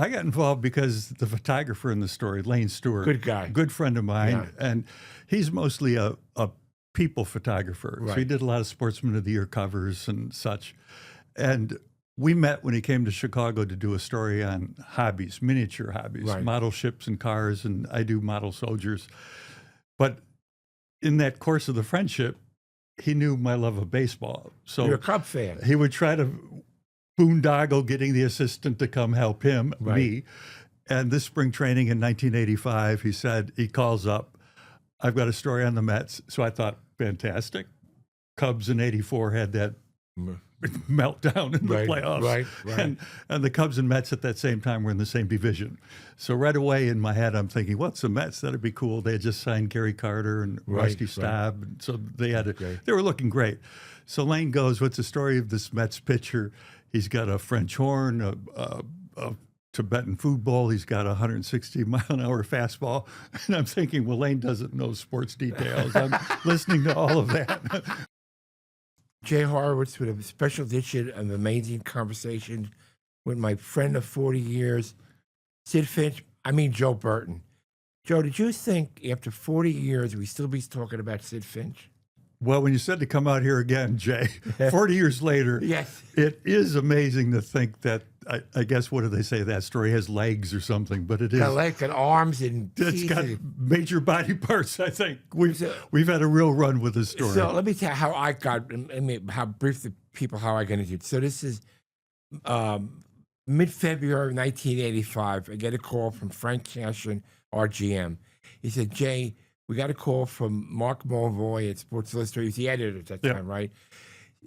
I got involved because the photographer in the story, Lane Stewart, Good guy. good friend of mine, Yeah. and he's mostly a people photographer. Right. So he did a lot of Sportsman of the Year covers and such. And we met when he came to Chicago to do a story on hobbies, miniature hobbies, Right. model ships and cars, and I do model soldiers. But in that course of the friendship, he knew my love of baseball. So You're a Cub fan. he would try to boondoggle getting the assistant to come help him, Right. me. And this spring training in 1985, he said, he calls up, I've got a story on the Mets. So I thought, fantastic. Cubs in 84 had that meltdown in the Right, playoffs. right. And the Cubs and Mets at that same time were in the same division. So right away in my head, I'm thinking, what's the Mets? That'd be cool. They had just signed Gary Carter and Right, Rusty right. Staub. And so they had Great. they were looking great. So Lane goes, what's the story of this Mets pitcher? He's got a French horn, a Tibetan food bowl. He's got a 160-mile-an-hour fastball. And I'm thinking, well, Lane doesn't know sports details. I'm listening to all of that. Jay Horwitz with a special edition of Amazin Conversations with my friend of 40 years, Joe Berton. Joe, did you think after 40 years we'd still be talking about Sidd Finch? Well, when you said to come out here again, Jay, 40 years later, Yes. it is amazing to think that, I guess, what do they say? That story has legs or something, but it is. Got legs and arms and It's teeth got and- major body parts, I think. We've had a real run with this story. So let me tell you how I got, how brief the people how I got into it. So this is mid-February 1985. I get a call from Frank Cashin, our GM. He said, Jay, we got a call from Mark Mulvoy at Sports Illustrated. He was the editor at that time, right?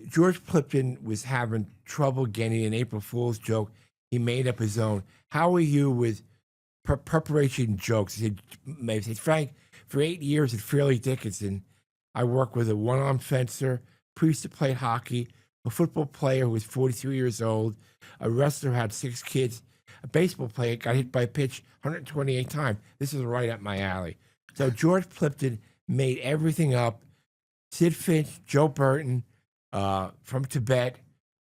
George Plimpton was having trouble getting an April Fools joke. He made up his own. How are you with preparation jokes? He said, Frank, for 8 years at Fairleigh Dickinson, I worked with a one-arm fencer, priest who played hockey, a football player who was 42 years old, a wrestler who had 6 kids, a baseball player got hit by a pitch 128 times. This is right up my alley. So George Plimpton made everything up. Sidd Finch, Joe Berton, from Tibet,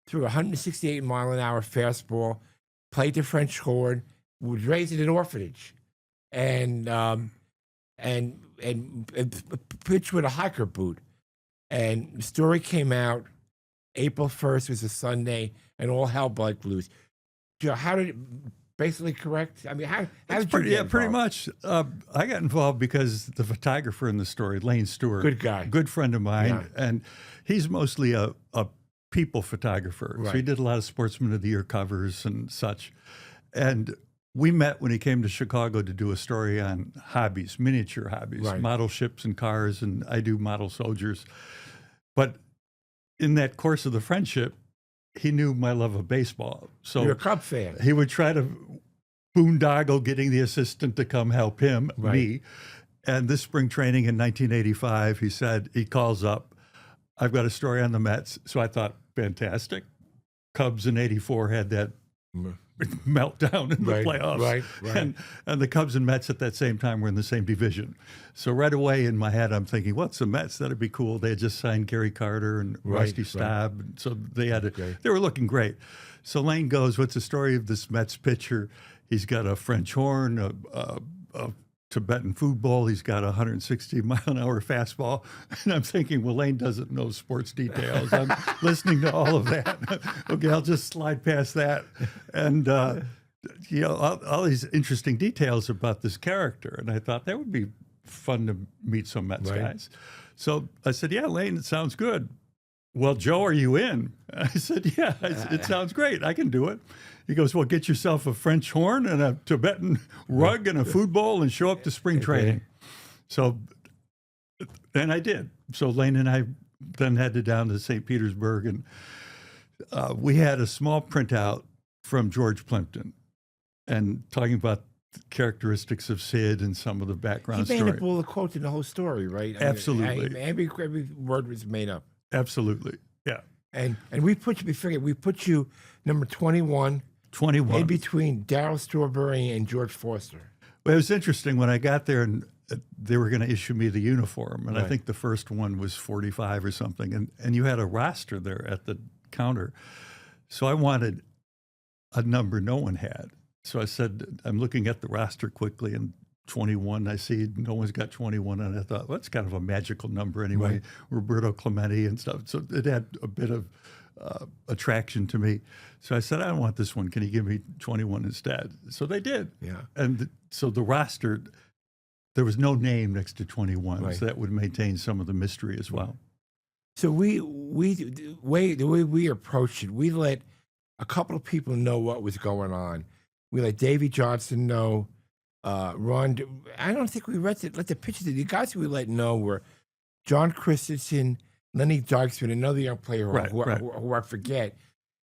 threw a 168-mile-an-hour fastball, played the French horn, was raised in an orphanage, and pitched with a hiker boot. And the story came out April 1st was a Sunday, and all hell broke loose. Joe, how did it basically correct? I mean, how did you get pretty involved? much. I got involved because the photographer in the story, Lane Stewart, Good guy. good friend of mine, Yeah. and he's mostly a people photographer. So he Right. did a lot of Sportsman of the Year covers and such. And we met when he came to Chicago to do a story on hobbies, miniature hobbies, Right. model ships and cars, and I do model soldiers. But in that course of the friendship, he knew my love of baseball. So You're a Cub fan. he would try to boondoggle getting the assistant to come help him, Right. me. And this spring training in 1985, he said, he calls up, I've got a story on the Mets. So I thought, fantastic. Cubs in 84 had that meltdown in the Right, playoffs. right. And the Cubs and Mets at that same time were in the same division. So right away in my head, I'm thinking, what's the Mets? That'd be cool. They had just signed Gary Carter and Right, Rusty right. Staub. And so they had Great. they were looking great. So Lane goes, what's the story of this Mets pitcher? He's got a French horn, a Tibetan food bowl. He's got a 160-mile-an-hour fastball. And I'm thinking, well, Lane doesn't know sports details. I'm listening to all of that. Okay, I'll just slide past that. And, all these interesting details about this character. And I thought that would be fun to meet some Mets Right. guys. So I said, yeah, Lane, it sounds good. Well, Joe, are you in? I said, yeah, it sounds great. I can do it. He goes, well, get yourself a French horn and a Tibetan rug and a food bowl and show up to spring training. So, and I did. So Lane and I then headed down to St. Petersburg, and we had a small printout from George Plimpton and talking about the characteristics of Sidd and some of the background He made story. up all the quotes in the whole story, right? I mean, Absolutely. every word was made up. Absolutely. Yeah. And we put you number 21 21. in between Darryl Strawberry and George Foster. Well, it was interesting when I got there, and they were going to issue me the uniform, and I Right. think the first one was 45 or something, and you had a roster there at the counter. So I wanted a number no one had. so I said, I'm looking at the roster quickly, and 21, I see no one's got 21, and I thought, well, that's kind of a magical number anyway. Right. Roberto Clemente and stuff. So it had a bit of attraction to me. So I said, I don't want this one. Can you give me 21 instead? So they did. Yeah. And so the roster, there was no name next to 21, Right. so that would maintain some of the mystery as well. So the way we approached it, we let a couple of people know what was going on. We let Davey Johnson know. Ron, I don't think we let the pictures. The guys we let know were John Christensen, Lenny Dyksman, another young player who I forget.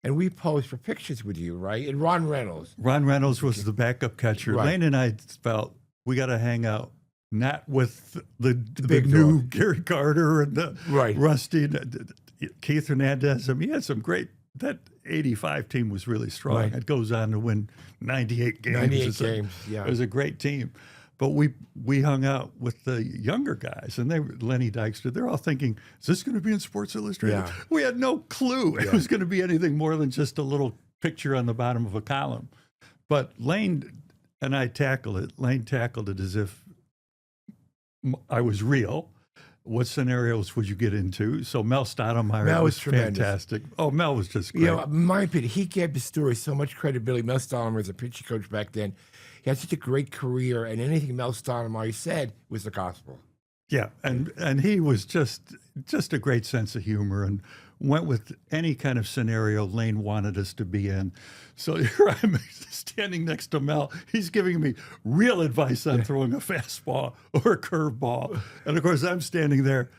And we posed for pictures with you, right? And Ron Reynolds. Ron Reynolds was the backup catcher. Right. Lane and I felt we got to hang out, not with the big new dog. Gary Carter and the Right. Rusty, Keith Hernandez. I mean, he had some great. That 85 team was really strong. Right. It goes on to win 98 games. 98 games, yeah. It was a great team. But we hung out with the younger guys, and Lenny Dykstra, they're all thinking, is this going to be in Sports Illustrated? Yeah. We had no clue it was going to be anything more than just a little picture on the bottom of a column. But Lane and I tackled it. Lane tackled it as if I was real. What scenarios would you get into? So Mel Stottlemyre was tremendous. fantastic. Oh, Mel was just great. You know, in my opinion, he gave the story so much credibility. Mel Stottlemyre was a pitching coach back then. He had such a great career, and anything Mel Stottlemyre said was the gospel. Yeah, and he was just a great sense of humor, and went with any kind of scenario Lane wanted us to be in. So here I'm standing next to Mel. He's giving me real advice on throwing a fastball or a curveball, and of course I'm standing there,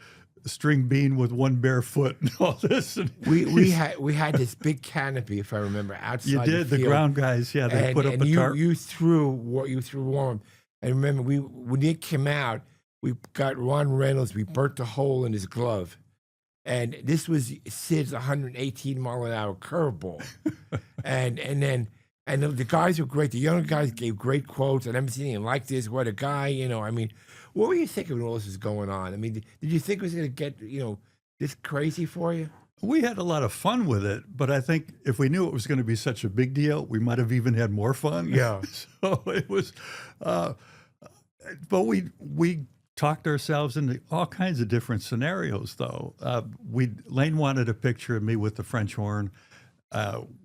string bean with one bare foot and all this. And We had this big canopy, if I remember, outside. you did the field. ground guys, yeah. They put up and a tarp. you threw warm. And remember, when it came out, we got Ron Reynolds. We burnt a hole in his glove, and this was Sid's 118-mile-an-hour curveball. and the guys were great. The younger guys gave great quotes. I never seen anything like this. What a guy, you know. I mean, what were you thinking when all this was going on? I mean, did you think it was going to get this crazy for you? We had a lot of fun with it, but I think if we knew it was going to be such a big deal, we might have even had more fun. Yeah. So it was, but we talked ourselves into all kinds of different scenarios, though. Lane wanted a picture of me with the French horn.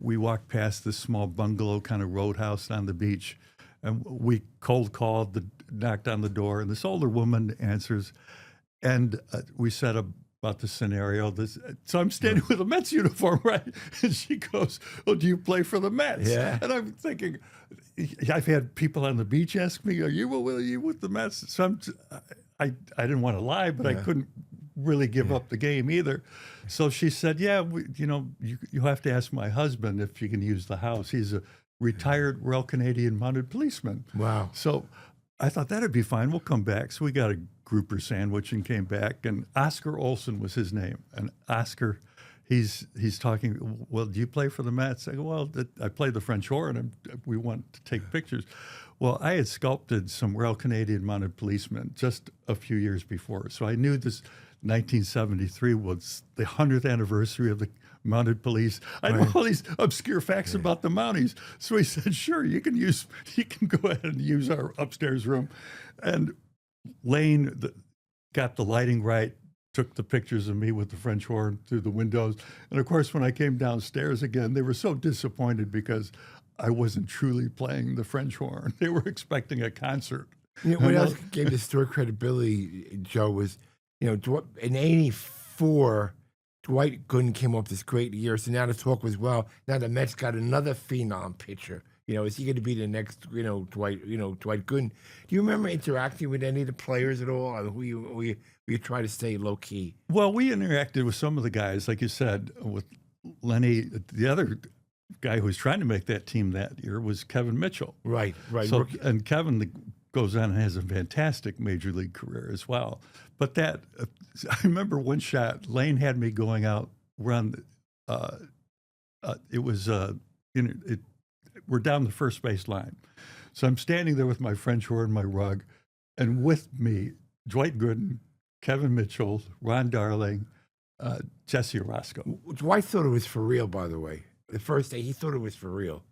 We walked past this small bungalow kind of roadhouse on the beach, and we cold called, knocked on the door, and this older woman answers, and we said about the scenario. So I'm standing with a Mets uniform, right? And she goes, "Oh, do you play for the Mets?" Yeah. And I'm thinking, I've had people on the beach ask me, "Are you with the Mets?" So I didn't want to lie, but I couldn't really give up the game either. So she said, "Yeah, you have to ask my husband if you can use the house. He's a retired Royal Canadian Mounted Policeman." Wow. So I thought that'd be fine. We'll come back. So we got a grouper sandwich and came back. And Oscar Olson was his name. And Oscar, he's talking. "Well, do you play for the Mets?" I go, "Well, I play the French horn, and we want to take pictures." Well, I had sculpted some Royal Canadian Mounted Policemen just a few years before, so I knew this. 1973 was the 100th anniversary of the Mounted Police. I know all these obscure facts about the Mounties. So he said, "Sure, you can go ahead and use our upstairs room." And Lane got the lighting right, took the pictures of me with the French horn through the windows. And of course, when I came downstairs again, they were so disappointed because I wasn't truly playing the French horn. They were expecting a concert. What else gave the story credibility, Joe, was, in '84, Dwight Gooden came up this great year. So now the talk was, well, now the Mets got another phenom pitcher. Is he going to be the next, Dwight Gooden? Do you remember interacting with any of the players at all? Or who you try to stay low key? Well, we interacted with some of the guys, like you said, with Lenny. The other guy who was trying to make that team that year was Kevin Mitchell. Right. So, and Kevin goes on and has a fantastic major league career as well. But I remember one shot, Lane had me going out, we're down the first base line. So I'm standing there with my French horn, my rug, and with me, Dwight Gooden, Kevin Mitchell, Ron Darling, Jesse Orosco. Dwight thought it was for real, by the way. The first day, he thought it was for real.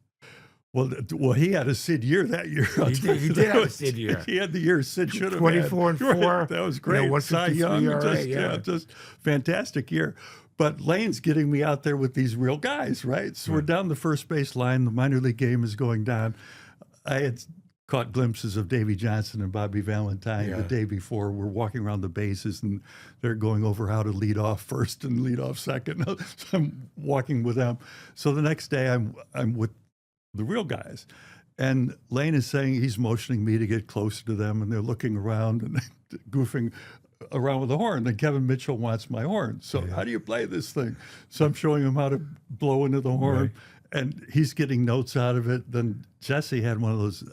Well, he had a Sidd year that year. He did have a Sidd year. He had the year Sidd should have 24 had. and 4. Right, that was great. You know, Cy 153 Young, ERA, just fantastic year. But Lane's getting me out there with these real guys, right? So we're down the first base line. The minor league game is going down. I had caught glimpses of Davey Johnson and Bobby Valentine the day before. We're walking around the bases, and they're going over how to lead off first and lead off second. So I'm walking with them. So the next day, I'm with the real guys. And Lane is saying he's motioning me to get closer to them, and they're looking around and goofing around with the horn. And Kevin Mitchell wants my horn. So how do you play this thing? So I'm showing him how to blow into the horn, and he's getting notes out of it. Then Jesse had one of those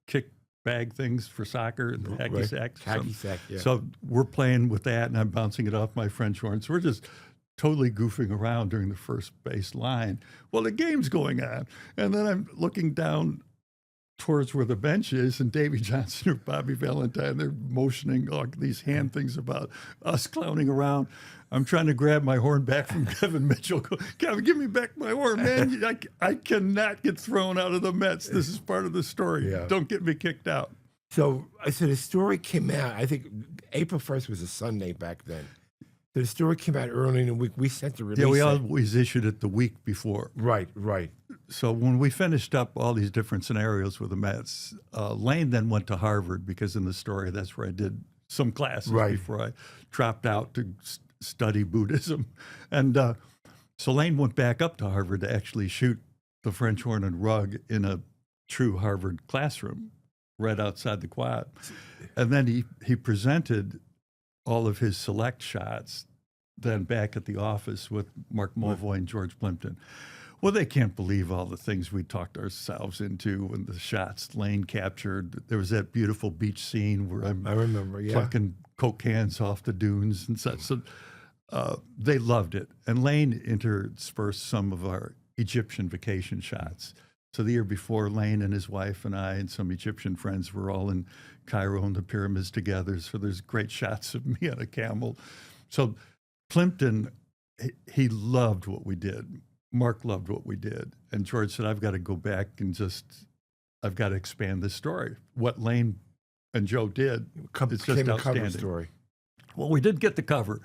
kick bag things for soccer, the hacky sacks. Hacky sack, So we're playing with that, and I'm bouncing it off my French horn. So we're just totally goofing around during the first base line. Well, the game's going on. And then I'm looking down towards where the bench is, and Davey Johnson or Bobby Valentine, they're motioning all these hand things about us clowning around. I'm trying to grab my horn back from Kevin Mitchell. Kevin, give me back my horn, man. I cannot get thrown out of the Mets. This is part of the story. Don't get me kicked out. So the story came out, I think April 1st was a Sunday back then. So the story came out early in the week. We sent the release. Yeah, we always issued it the week before. Right. So when we finished up all these different scenarios with the Mets, Lane then went to Harvard, because in the story, that's where I did some classes before I dropped out to study Buddhism. And so Lane went back up to Harvard to actually shoot the French horn and rug in a true Harvard classroom right outside the quad. And then he presented all of his select shots then back at the office with Mark Mulvoy and George Plimpton. Well, they can't believe all the things we talked ourselves into and the shots Lane captured. There was that beautiful beach scene where I remember, plucking Coke cans off the dunes and such. So they loved it. And Lane interspersed some of our Egyptian vacation shots. So the year before, Lane and his wife and I and some Egyptian friends were all in Cairo and the pyramids together. So there's great shots of me on a camel. So Plimpton, he loved what we did. Mark loved what we did. And George said, I've got to go back and I've got to expand this story. What Lane and Joe did, it's just outstanding. Cover story. Well, we did get the cover.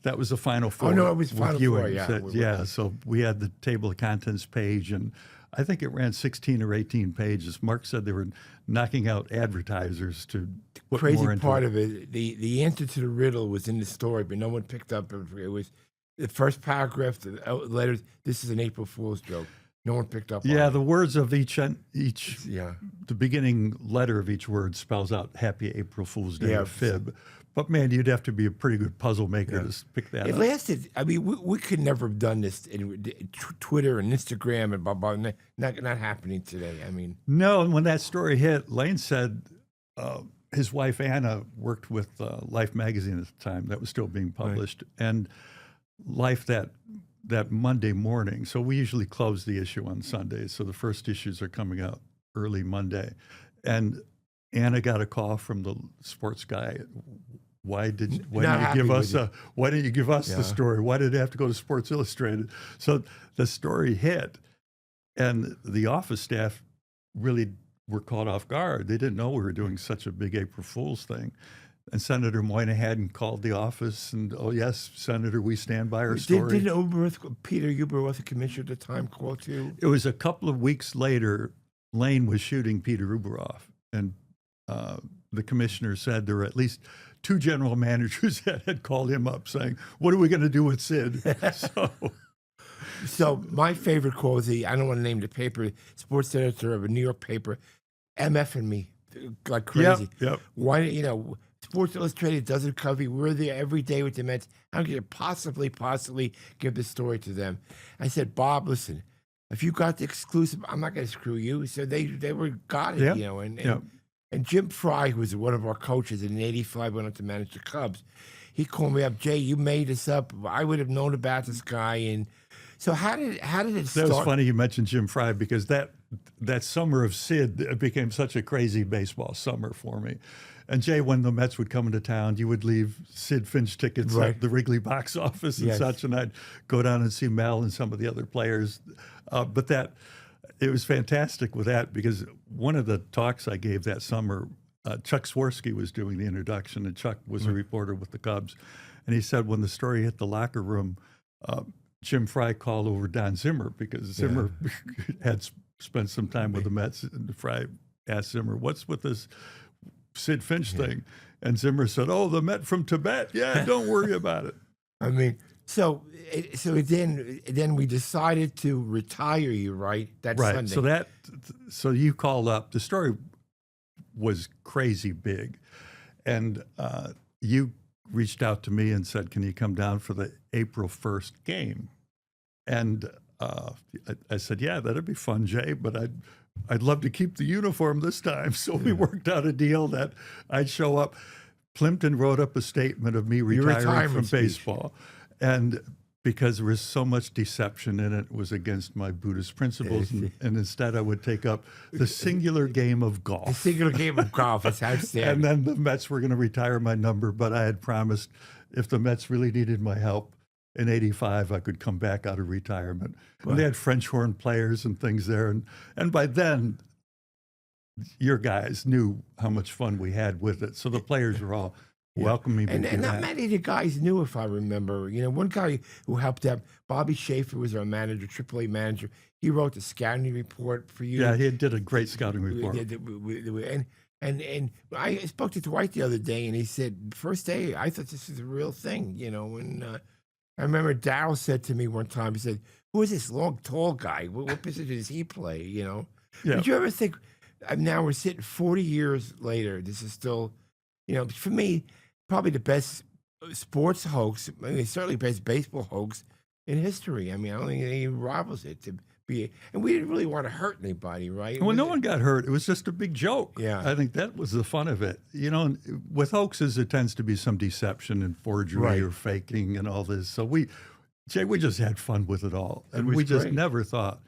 That was the Final Four. Oh, no, it was Final Four, So we had the table of contents page, and I think it ran 16 or 18 pages. Mark said they were knocking out advertisers to put crazy more into part it. of it. The answer to the riddle was in the story, but no one picked up. It was the first paragraph, the letters. This is an April Fool's joke. No one picked up. Yeah, on the words of each, the beginning letter of each word spells out Happy April Fool's Day, a fib. But man, you'd have to be a pretty good puzzle maker to pick that up. It lasted. I mean, we could never have done this in Twitter and Instagram and blah blah. Not happening today. I mean, no. And when that story hit, Lane said his wife Anna worked with Life magazine at the time. That was still being published, and Life that Monday morning. So we usually close the issue on Sundays. So the first issues are coming out early Monday, and Anna got a call from the sports guy. Why didn't you give us the story? Why did it have to go to Sports Illustrated? So the story hit, and the office staff really were caught off guard. They didn't know we were doing such a big April Fool's thing. And Senator Moynihan called the office, and yes, Senator, we stand by our story. Did Peter Uber, the commissioner at the time, call too? It was a couple of weeks later. Lane was shooting Peter Uberoff, and the commissioner said there were at least 2 general managers that had called him up saying, what are we going to do with Sidd? So my favorite quote was I don't want to name the paper, sports editor of a New York paper, MFing me like crazy. Yep. Why, Sports Illustrated doesn't cover you. We're there every day with the Mets. How can you possibly give this story to them? I said, Bob, listen, if you got the exclusive, I'm not going to screw you. So they got it, And Jim Fry, who was one of our coaches in '85, went on to manage the Cubs. He called me up, Jay, you made this up. I would have known about this guy. And so how did it start? That was funny you mentioned Jim Fry, because that summer of Sidd became such a crazy baseball summer for me. And Jay, when the Mets would come into town, you would leave Sidd Finch tickets at the Wrigley box office and such, and I'd go down and see Mel and some of the other players. But it was fantastic with that because one of the talks I gave that summer, Chuck Swirsky was doing the introduction, and Chuck was a reporter with the Cubs. And he said when the story hit the locker room, Jim Fry called over Don Zimmer because Zimmer had spent some time with the Mets, and Fry asked Zimmer, "What's with this Sidd Finch thing?" And Zimmer said, "Oh, the Met from Tibet. Yeah, don't worry about it." I mean, so then we decided to retire you, right? That Right. Sunday. So you called up. The story was crazy big, and you reached out to me and said, "Can you come down for the April 1st game?" And I said, "Yeah, that'd be fun, Jay, but I'd love to keep the uniform this time." So we worked out a deal that I'd show up. Plimpton wrote up a statement of me retiring from baseball, and because there was so much deception in it, was against my Buddhist principles, and instead I would take up the singular game of golf. The singular game of golf is outstanding. And then the Mets were going to retire my number, but I had promised if the Mets really needed my help in '85, I could come back out of retirement. And they had French horn players and things there, and by then, your guys knew how much fun we had with it. So the players were all welcoming me. And not many of the guys knew, if I remember. You know, one guy who helped out, Bobby Schaefer, was our manager, AAA manager. He wrote the scouting report for you. Yeah, he did a great scouting report. And I spoke to Dwight the other day, and he said, first day, I thought this was a real thing, you know. And I remember Darryl said to me one time, he said, "Who is this long, tall guy? What position does he play?" You know. Yeah. Did you ever think? Now we're sitting 40 years later. This is still, you know, for me, probably the best sports hoax. I mean, certainly best baseball hoax in history. I mean, I don't think anything rivals it to be. And we didn't really want to hurt anybody, right? Well, no one got hurt. It was just a big joke. Yeah. I think that was the fun of it. You know, with hoaxes, it tends to be some deception and forgery or faking and all this. So we just had fun with it all. And we just never thought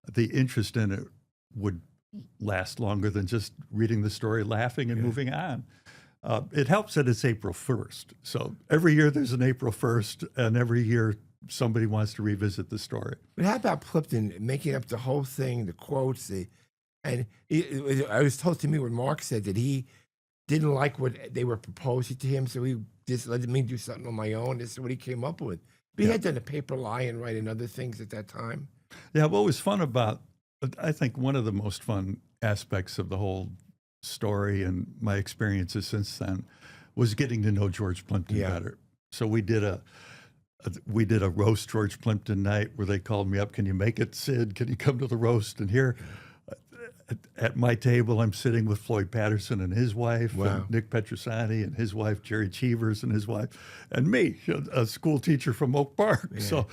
the interest in it would last longer than just reading the story, laughing, and moving on. It helps that it's April 1st. So every year there's an April 1st, and every year somebody wants to revisit the story. But how about Plimpton making up the whole thing, the quotes? I was told to me when Mark said that he didn't like what they were proposing to him, so he just let me do something on my own. This is what he came up with. But he had done the paper lion, right, and other things at that time. Yeah, what was fun about, I think one of the most fun aspects of the whole story and my experiences since then was getting to know George Plimpton better. So we did a roast George Plimpton night where they called me up. "Can you make it, Sid? Can you come to the roast?" And here at my table, I'm sitting with Floyd Patterson and his wife, and Nick Petrosani and his wife, Jerry Cheevers and his wife, and me, a school teacher from Oak Park. Yeah. So,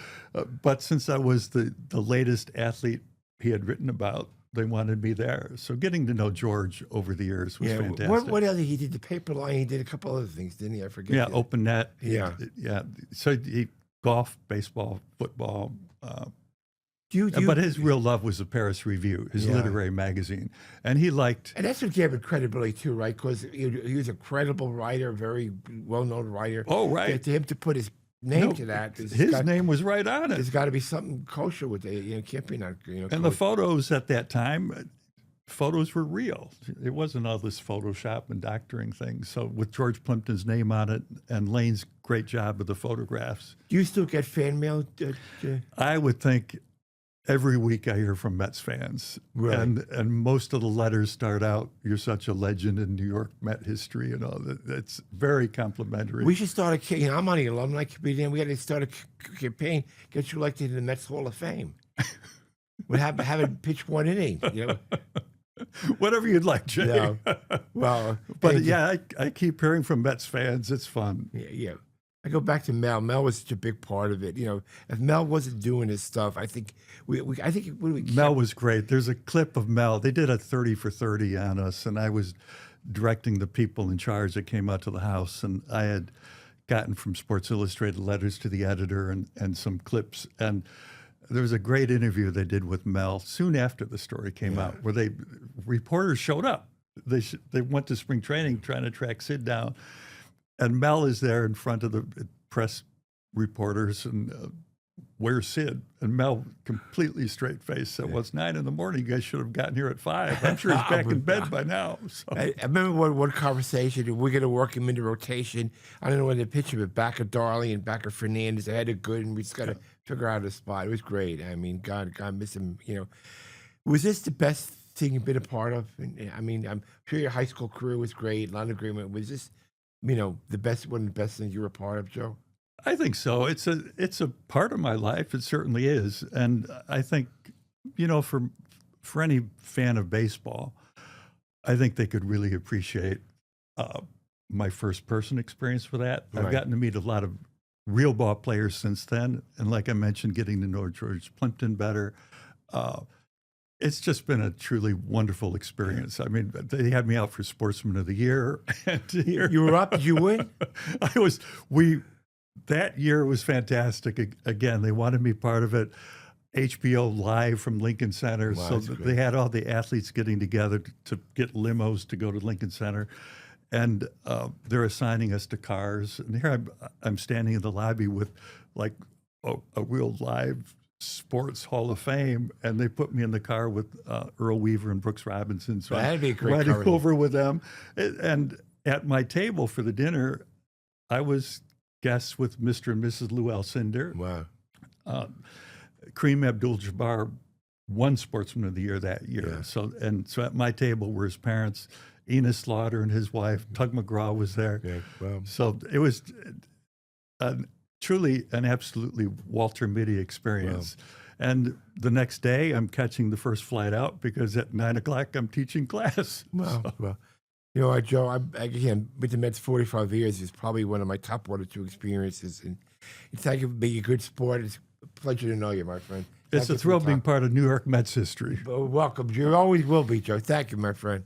but since I was the latest athlete he had written about, they wanted me there. So getting to know George over the years was fantastic. What other, he did the paper line, he did a couple other things, didn't he? I forget. Yeah, open net. Yeah. Yeah. So golf, baseball, football. But but his real love was the Paris Review, his literary magazine. And he liked... And that's what gave him credibility too, right? Because he was a credible writer, very well-known writer. Oh, right. To him to put his name to that. His name was right on it. There's got to be something kosher with it. You know, can't be not, you know. And the photos at that time, photos were real. It wasn't all this Photoshop and doctoring things. So with George Plimpton's name on it and Lane's great job with the photographs. Do you still get fan mail? I would think every week I hear from Mets fans. Right. And most of the letters start out, "You're such a legend in New York Met history," and all that. It's very complimentary. We should start I'm on the alumni committee, and we got to start a campaign, get you elected in the Mets Hall of Fame. We'll have it pitch one inning, you know. Whatever you'd like, Jay. Yeah. Well, but I keep hearing from Mets fans. It's fun. Yeah. I go back to Mel. Mel was such a big part of it. You know, if Mel wasn't doing his stuff, I think Mel was great. There's a clip of Mel. They did a 30 for 30 on us, and I was directing the people in charge that came out to the house, and I had gotten from Sports Illustrated letters to the editor and some clips. And there was a great interview they did with Mel soon after the story came out, where reporters showed up. They went to spring training trying to track Sidd down. And Mel is there in front of the press reporters and where's Sidd? And Mel, completely straight face, said, well, it's 9 a.m. You guys should have gotten here at 5. I'm sure he's back in bed by now. So. I remember one conversation. We're going to work him into rotation. I don't know when they pitched him, but back of Darley and back of Fernandez. I had it good, and we just got to figure out a spot. It was great. I mean, God miss him. Was this the best thing you've been a part of? And, I mean, I'm sure your high school career was great. Line agreement. Was this, the best, one of the best things you were a part of, Joe? I think so. It's a part of my life. It certainly is. And I think, for any fan of baseball, I think they could really appreciate my first person experience with that. Right. I've gotten to meet a lot of real ball players since then. And like I mentioned, getting to know George Plimpton better. It's just been a truly wonderful experience. I mean, they had me out for Sportsman of the Year. And You were up? Did you win? That year was fantastic. Again, they wanted me part of it. HBO live from Lincoln Center. Wow, So that's great. they had all the athletes getting together to get limos to go to Lincoln Center. And they're assigning us to cars. And here I'm standing in the lobby with like a real live sports Hall of Fame. And they put me in the car with Earl Weaver and Brooks Robinson. So That'd be a great riding car. over with them. And at my table for the dinner, I was guests with Mr. and Mrs. Lou Alcindor. Wow. Kareem Abdul-Jabbar won Sportsman of the Year that year. Yeah. So at my table were his parents, Enos Slaughter and his wife. Tug McGraw was there. Yeah, wow. So it was truly an absolutely Walter Mitty experience. Wow. And the next day, I'm catching the first flight out because at 9 o'clock, I'm teaching class. Wow. So. Well, Joe, again, with the Mets 45 years, is probably one of my top 1 or 2 experiences. And thank you for being a good sport. It's a pleasure to know you, my friend. It's a thrill being part of New York Mets history. Welcome. You always will be, Joe. Thank you, my friend.